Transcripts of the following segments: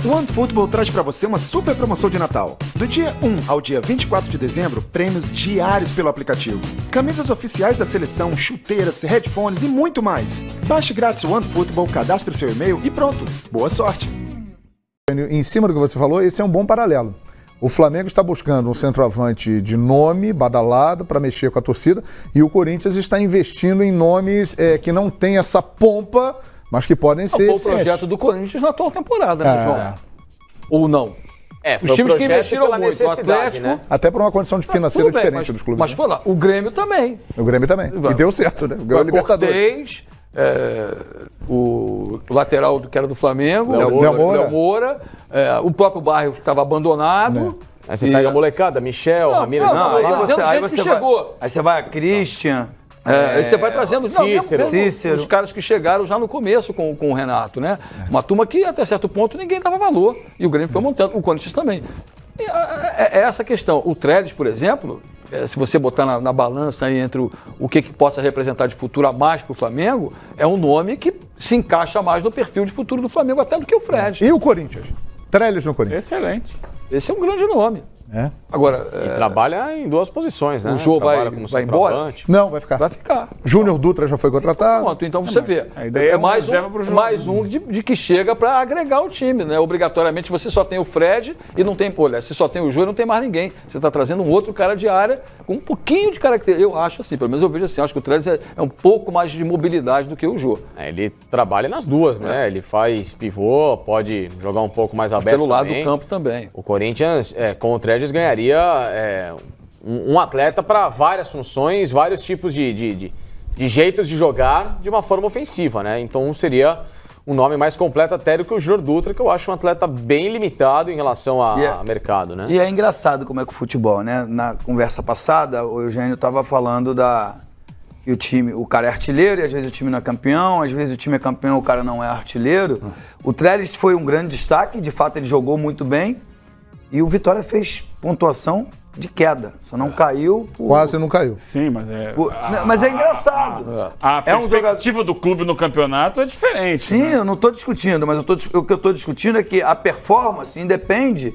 O OneFootball traz para você uma super promoção de Natal. Do dia 1 ao dia 24 de dezembro, prêmios diários pelo aplicativo. Camisas oficiais da seleção, chuteiras, headphones e muito mais. Baixe grátis o OneFootball, cadastre o seu e-mail e pronto. Boa sorte! Em cima do que você falou, esse é um bom paralelo. O Flamengo está buscando um centroavante de nome, badalado, para mexer com a torcida, e o Corinthians está investindo em nomes que não têm essa pompa, mas que podem ser Foi o projeto do Corinthians na atual temporada, né, João? Ou não? Os times que investiram muito, o Atlético... né? Até por uma condição financeira diferente dos clubes. Mas foi lá, o Grêmio também. O Grêmio também. E deu certo, né? Ganhou a Libertadores. O lateral que era do Flamengo, Léo Moura, o próprio bairro que estava abandonado. Aí você pega a molecada, Michel, Ramiro. Aí você vai a Christian. Aí você vai trazendo Cícero. os caras que chegaram já no começo com o Renato, né? Uma turma que até certo ponto ninguém dava valor. E o Grêmio foi montando, o Corinthians também. E, é essa questão. O Trellis, por exemplo, se você botar na balança aí entre o que possa representar de futuro a mais para o Flamengo, é um nome que se encaixa mais no perfil de futuro do Flamengo até do que o Fred. E o Corinthians? Trellis no Corinthians. Excelente. Esse é um grande nome. Agora, E trabalha em duas posições, né? O Jô vai embora? Não, vai ficar. Vai ficar. Júnior Dutra já foi contratado. Pronto, então você vê. A ideia é mais um de que chega para agregar o time, né? Obrigatoriamente você só tem o Fred e não tem, se só tem o Jô e não tem mais ninguém. Você está trazendo um outro cara de área com um pouquinho de característica. Eu acho assim, pelo menos eu vejo assim, acho que o Trellis é um pouco mais de mobilidade do que o Jô. Ele trabalha nas duas, né? Ele faz pivô, pode jogar um pouco mais aberto pelo lado também. do campo também. O Corinthians, com o Trellis, ganharia um atleta para várias funções, vários tipos de jeitos de jogar de uma forma ofensiva, né? Então seria um nome mais completo até do que o Júnior Dutra, que eu acho um atleta bem limitado em relação a mercado, né? E é engraçado como é que o futebol, né? Na conversa passada, o Eugênio estava falando que o cara é artilheiro e às vezes o time não é campeão, às vezes o time é campeão e o cara não é artilheiro. O Trellis foi um grande destaque, de fato ele jogou muito bem. E o Vitória fez pontuação de queda, só não caiu. Quase não caiu. Sim, mas mas é engraçado. A perspectiva do clube no campeonato é diferente. Sim, eu não estou discutindo, mas o que eu estou discutindo é que a performance independe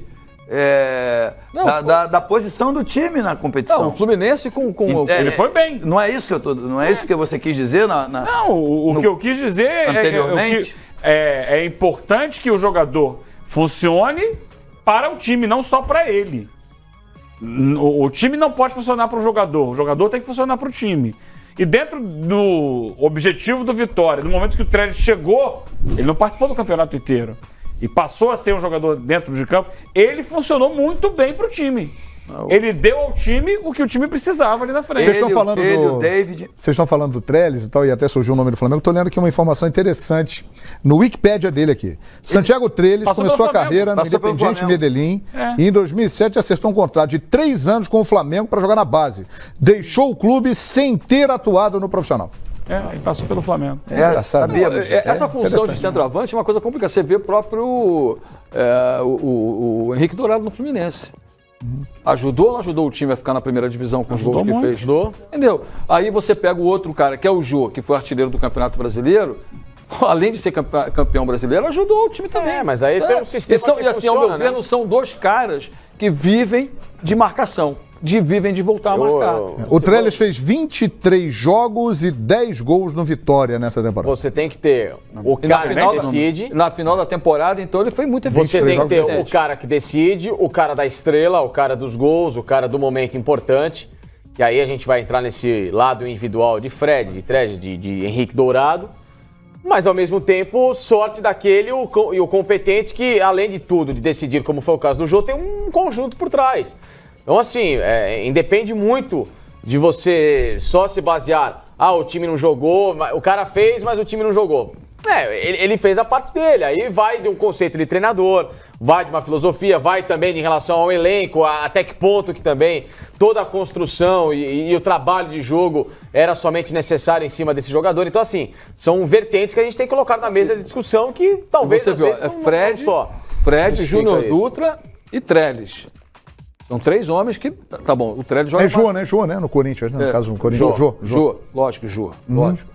da posição do time na competição. Não, o Fluminense ele foi bem. Não é isso que você quis dizer? Não, o que eu quis dizer anteriormente é importante que o jogador funcione para o time, não só para ele. O time não pode funcionar para o jogador tem que funcionar para o time. E dentro do objetivo do Vitória, no momento que o Trellis chegou, ele não participou do campeonato inteiro e passou a ser um jogador dentro de campo, ele funcionou muito bem para o time. Ele deu ao time o que o time precisava ali na frente. Vocês estão falando o David. Vocês estão falando do Trellis e tal, e até surgiu o nome do Flamengo. Estou lendo aqui uma informação interessante no Wikipédia dele aqui. Santiago Trellis começou a carreira no Independiente Medellín e em 2007 acertou um contrato de 3 anos com o Flamengo para jogar na base. Deixou o clube sem ter atuado no profissional. Ele passou pelo Flamengo. Sabia. Essa função de centroavante é uma coisa complicada. Você vê o próprio o Henrique Dourado no Fluminense. Ajudou ou não ajudou o time a ficar na primeira divisão com os gols que fez? Ajudou. Entendeu? Aí você pega o outro cara, que é o Jô, que foi artilheiro do Campeonato Brasileiro, além de ser campeão brasileiro, ajudou o time também. Mas aí tem um sistema que assim, ao meu ver, não são dois caras que vivem de marcação. Vivem de voltar a marcar. O Trellis fez 23 jogos e 10 gols no Vitória nessa temporada. Você tem que ter o cara que decide. Na final da temporada, então, ele foi muito eficiente. Você tem que ter o cara que decide, o cara da estrela, o cara dos gols, o cara do momento importante. Que aí a gente vai entrar nesse lado individual de Fred, de Trellis, de Henrique Dourado. Mas, ao mesmo tempo, sorte daquele e o competente que, além de tudo, de decidir, como foi o caso do Jô, tem um conjunto por trás. Então, assim, independe muito de você só se basear. O time não jogou, o cara fez, mas o time não jogou. Ele fez a parte dele. Aí vai de um conceito de treinador, vai de uma filosofia, vai também em relação ao elenco, até que ponto que também toda a construção e o trabalho de jogo era somente necessário em cima desse jogador. Então, assim, são vertentes que a gente tem que colocar na mesa de discussão que talvez você viu, Fred, Júnior Dutra e Trellis. São 3 homens que, tá bom, o Trellis joga... Jô, né? No Corinthians, né? No caso do Corinthians. Jô. Lógico.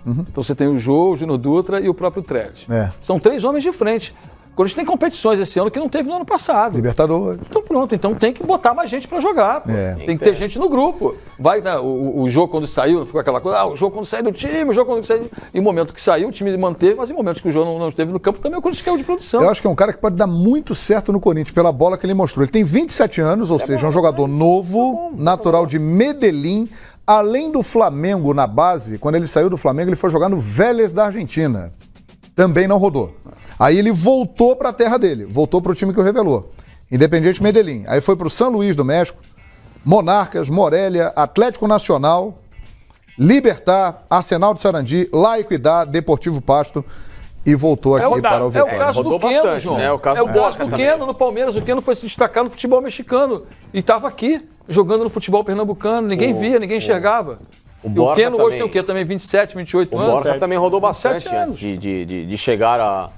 Então você tem o Jô, o Júnior Dutra e o próprio Trellis. São 3 homens de frente. O Corinthians tem competições esse ano que não teve no ano passado. Libertadores. Então pronto, então tem que botar mais gente pra jogar. Pô. Tem que ter gente no grupo. Vai, né, o jogo quando saiu, ficou aquela coisa, o jogo quando saiu do time, o jogo quando saiu. Em momento que saiu, o time manteve, mas em momentos que o jogo não esteve no campo, também o Corinthians caiu de produção. Eu acho que é um cara que pode dar muito certo no Corinthians, pela bola que ele mostrou. Ele tem 27 anos, ou seja, é um jogador novo, natural de Medellín. Além do Flamengo na base, quando ele saiu do Flamengo, ele foi jogar no Vélez da Argentina. Também não rodou. Aí ele voltou para a terra dele, voltou para o time que o revelou. Independiente Medellín. Aí foi para o São Luís do México, Monarcas, Morelia, Atlético Nacional, Libertad, Arsenal de Sarandi, La Equidad, Deportivo Pasto e voltou aqui para o Vitória. É o caso do Keno, João. Né? O caso do Keno no Palmeiras. O Keno foi se destacar no futebol mexicano e estava aqui, jogando no futebol pernambucano. Ninguém via, ninguém enxergava. O Keno hoje tem o quê? Também 27, 28 anos? O Borja também rodou bastante antes de chegar a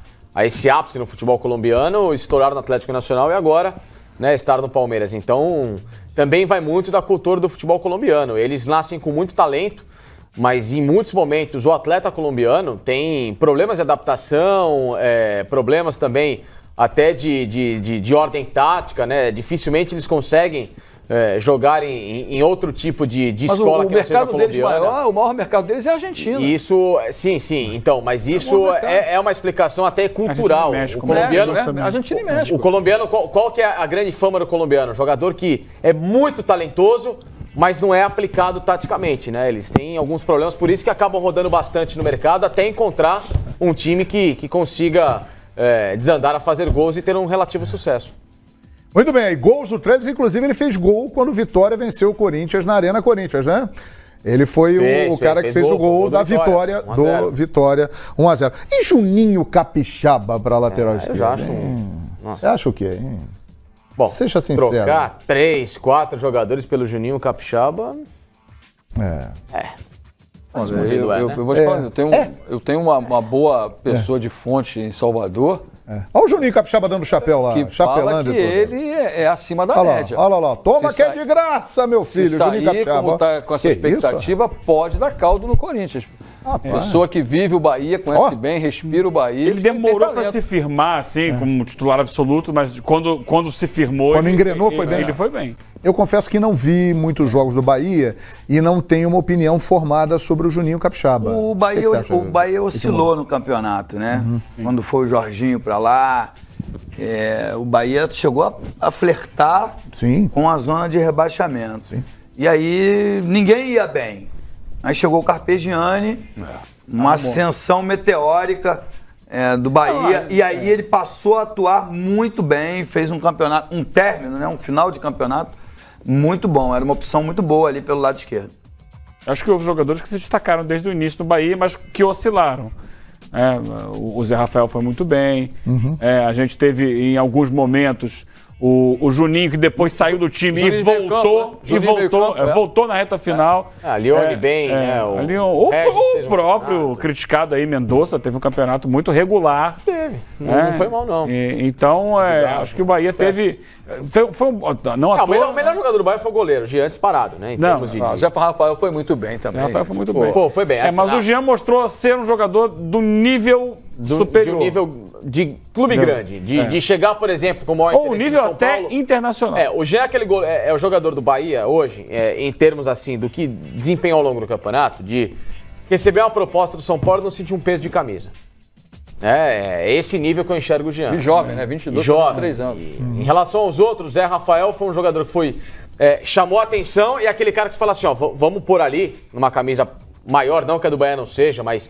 esse ápice no futebol colombiano, estourar no Atlético Nacional e agora, né, estar no Palmeiras. Então, também vai muito da cultura do futebol colombiano. Eles nascem com muito talento, mas em muitos momentos o atleta colombiano tem problemas de adaptação, problemas também até de ordem tática, né? Dificilmente eles conseguem jogar em outro tipo de escola que não seja colombiana. O maior mercado deles é a Argentina. Isso, sim. Então, mas isso é uma explicação até cultural. México, o colombiano, né? Argentina e México. O colombiano, qual que é a grande fama do colombiano? Jogador que é muito talentoso, mas não é aplicado taticamente, né? Eles têm alguns problemas, por isso que acabam rodando bastante no mercado, até encontrar um time que consiga desandar a fazer gols e ter um relativo sucesso. Muito bem, aí gols do Trellis, inclusive ele fez gol quando o Vitória venceu o Corinthians na Arena Corinthians, né? Ele foi o cara que fez o gol da vitória do Vitória 1-0. E Juninho Capixaba para lateral esquerda? Eu já acho. Você acha o quê, hein? Bom, seja sincero. Trocar 3, 4 jogadores pelo Juninho Capixaba. Eu vou te falar, eu tenho uma boa pessoa de fonte em Salvador. Olha o Juninho Capixaba dando chapéu lá. Que fala que ele é acima da média. Olha lá. Toma que é de graça, meu filho. Se sair, Juninho Capixaba. como tá com essa expectativa, pode dar caldo no Corinthians. Pessoa que vive o Bahia, conhece bem, respira o Bahia. Ele demorou para se firmar, assim, como titular absoluto, mas quando se firmou... Quando engrenou, foi bem. Ele foi bem. Eu confesso que não vi muitos jogos do Bahia e não tenho uma opinião formada sobre o Juninho Capixaba. O Bahia oscilou no campeonato, né? Quando foi o Jorginho para lá, o Bahia chegou a flertar com a zona de rebaixamento. E aí ninguém ia bem. Aí chegou o Carpegiani, uma ascensão meteórica do Bahia, e aí ele passou a atuar muito bem, fez um campeonato, um término, né, um final de campeonato muito bom. Era uma opção muito boa ali pelo lado esquerdo. Acho que houve jogadores que se destacaram desde o início do Bahia, mas que oscilaram. O Zé Rafael foi muito bem. A gente teve em alguns momentos o Juninho, que depois saiu do time e voltou na reta final. Leone bem, né? O próprio criticado aí, Mendonça, teve um campeonato muito regular. Teve, não foi mal não. Então, acho que o Bahia teve... O melhor jogador do Bahia foi o goleiro, Jean disparado, né? O Zé Rafael foi muito bem também. Zé Rafael foi muito bem. Foi bem. Mas o Jean mostrou ser um jogador do nível superior. De um nível de clube grande. De chegar, por exemplo, como ou nível até internacional. O Jean é o jogador do Bahia hoje, em termos assim, do que desempenhou ao longo do campeonato, de receber uma proposta do São Paulo e não sentir um peso de camisa. É esse nível que eu enxergo o Jean. E jovem, né? 22, 23 anos. Em relação aos outros, Zé Rafael foi um jogador que foi chamou a atenção e é aquele cara que fala assim, vamos pôr ali, numa camisa maior, não que a do Bahia não seja, mas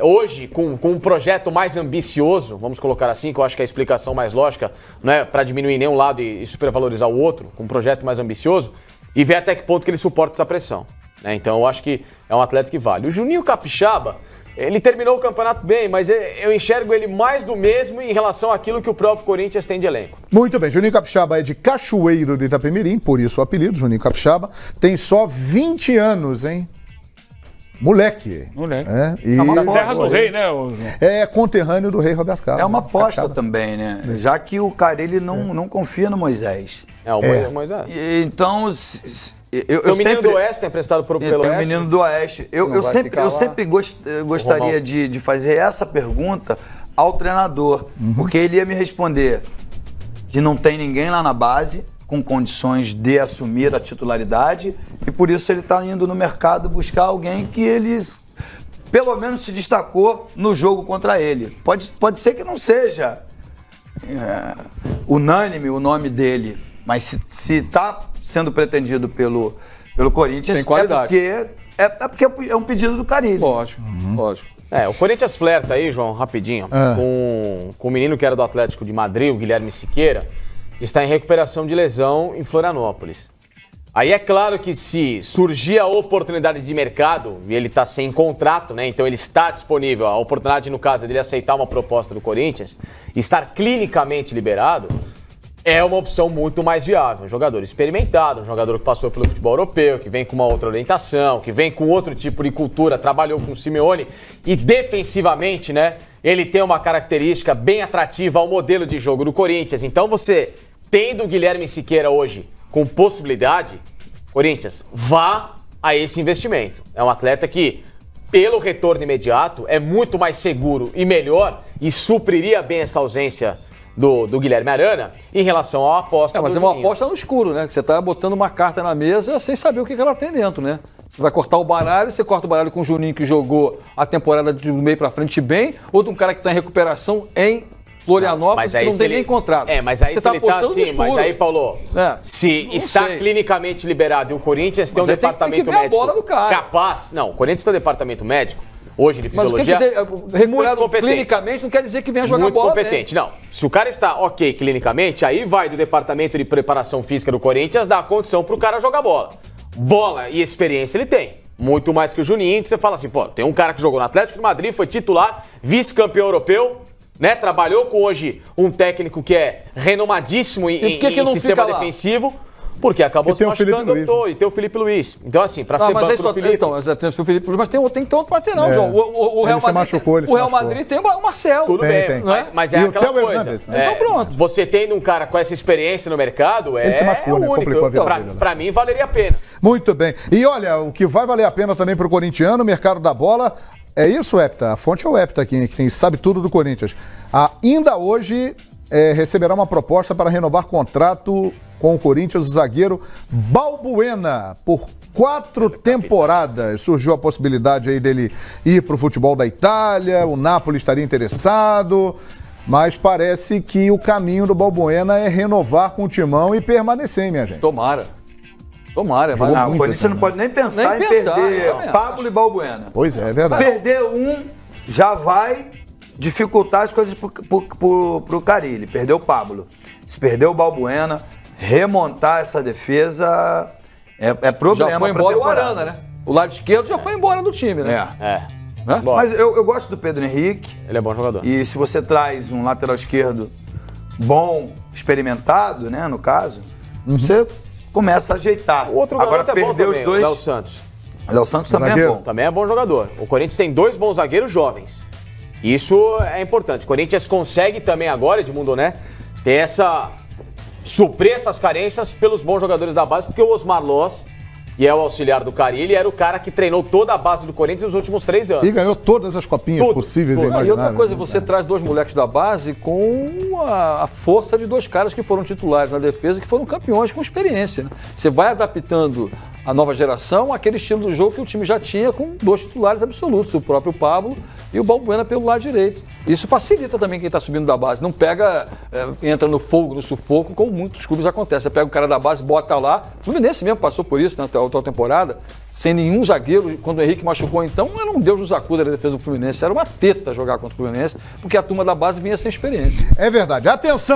hoje, com um projeto mais ambicioso, vamos colocar assim, que eu acho que é a explicação mais lógica, não é para diminuir nenhum lado e supervalorizar o outro, com um projeto mais ambicioso, e ver até que ponto que ele suporta essa pressão. Então eu acho que é um atleta que vale. O Juninho Capixaba, ele terminou o campeonato bem, mas eu enxergo ele mais do mesmo em relação àquilo que o próprio Corinthians tem de elenco. Muito bem, Juninho Capixaba é de Cachoeiro de Itapemirim, por isso o apelido, Juninho Capixaba. Tem só 20 anos, hein? Moleque. Da terra do rei, né? É conterrâneo do rei Roberto Carlos. É uma aposta também, né? Já que o cara, ele não confia no Moisés. O Moisés. Então... O menino do Oeste tem emprestado pelo Oeste. Tem o menino do Oeste. Eu sempre gostaria de fazer essa pergunta ao treinador. Porque ele ia me responder que não tem ninguém lá na base com condições de assumir a titularidade e por isso ele está indo no mercado buscar alguém que eles pelo menos se destacou no jogo contra ele. Pode ser que não seja unânime o nome dele, mas se está sendo pretendido pelo Corinthians, tem qualidade. É porque é um pedido do Carille. Lógico, lógico. O Corinthians flerta aí, João, rapidinho, com o menino que era do Atlético de Madrid, o Guilherme Siqueira, que está em recuperação de lesão em Florianópolis. Aí é claro que se surgir a oportunidade de mercado, e ele está sem contrato, né? Então ele está disponível, a oportunidade no caso dele aceitar uma proposta do Corinthians, estar clinicamente liberado, é uma opção muito mais viável. Um jogador experimentado, um jogador que passou pelo futebol europeu, que vem com uma outra orientação, que vem com outro tipo de cultura, trabalhou com o Simeone e defensivamente, né? Ele tem uma característica bem atrativa ao modelo de jogo do Corinthians. Então você, tendo o Guilherme Siqueira hoje com possibilidade, Corinthians, vá a esse investimento. É um atleta que, pelo retorno imediato, é muito mais seguro e melhor e supriria bem essa ausência do Guilherme Arana em relação à aposta. Mas é uma aposta no escuro, né? Que você está botando uma carta na mesa sem saber o que ela tem dentro, né? Você vai cortar o baralho, você corta o baralho com o Juninho que jogou a temporada do meio pra frente bem, ou de um cara que está em recuperação em Florianópolis, que não tem nem contrato. Mas aí se ele tá assim, mas aí, Paulo, se está clinicamente liberado e o Corinthians tem um departamento médico a bola do cara. capaz... Não, o Corinthians tem um departamento médico, hoje de fisiologia, muito competente. Clinicamente não quer dizer que venha jogar muito bola competente. Não, se o cara está ok clinicamente, aí vai do departamento de preparação física do Corinthians dar a condição pro cara jogar bola. Bola e experiência ele tem. Muito mais que o Juninho, que você fala assim, pô, tem um cara que jogou no Atlético de Madrid, foi titular, vice-campeão europeu, né? Trabalhou com hoje um técnico que é renomadíssimo em sistema defensivo, porque acabou se machucando e tem o Felipe Luiz. Então, assim, pra ser banco do Felipe... Então, tem o Felipe Luiz, mas tem que ter outro lateral, João. O Real Madrid tem o Marcelo. Tudo bem, mas é aquela coisa. Hernandes, né? Então pronto. Você tendo um cara com essa experiência no mercado, ele se machucou, né? Complicou a vida dele, né? Pra mim, valeria a pena. Muito bem. E olha, o que vai valer a pena também pro corintiano, o mercado da bola... É isso, Hepta. A fonte é o Hepta aqui, que sabe tudo do Corinthians. Ainda hoje receberá uma proposta para renovar contrato com o Corinthians, o zagueiro Balbuena, por 4 temporadas. Surgiu a possibilidade aí dele ir para o futebol da Itália, o Napoli estaria interessado, mas parece que o caminho do Balbuena é renovar com o Timão e permanecer, minha gente. Tomara, o Corinthians não pode nem pensar em perder Pablo e Balbuena. Pois é verdade. Perder um já vai dificultar as coisas pro Carille. Perdeu o Pablo. Se perder o Balbuena, remontar essa defesa é problema. Já foi embora o Arana, né? O lado esquerdo já foi embora do time, né? Mas eu gosto do Pedro Henrique. Ele é bom jogador. E se você traz um lateral esquerdo bom, experimentado, né, no caso, você começa a ajeitar. O outro agora perdeu os dois. O Léo Santos. O Léo Santos também é bom. Também é bom jogador. O Corinthians tem 2 bons zagueiros jovens. Isso é importante. O Corinthians consegue também agora, Edmundo, né, ter suprir essas carências pelos bons jogadores da base, porque o Osmar Loz, e é o auxiliar do Carille, era o cara que treinou toda a base do Corinthians nos últimos 3 anos. E ganhou todas as copinhas possíveis e imagináveis. E outra coisa, você traz 2 moleques da base com a força de 2 caras que foram titulares na defesa, que foram campeões com experiência. Né? Você vai adaptando a nova geração àquele estilo do jogo que o time já tinha com 2 titulares absolutos, o próprio Pablo e o Balbuena pelo lado direito. Isso facilita também quem está subindo da base. Não pega, entra no fogo, no sufoco, como muitos clubes acontece. Você pega o cara da base, bota lá. O Fluminense mesmo passou por isso na atual temporada, sem nenhum zagueiro. Quando o Henrique machucou, então, era um Deus nos acuda da defesa do Fluminense. Era uma teta jogar contra o Fluminense, porque a turma da base vinha sem experiência. É verdade. Atenção!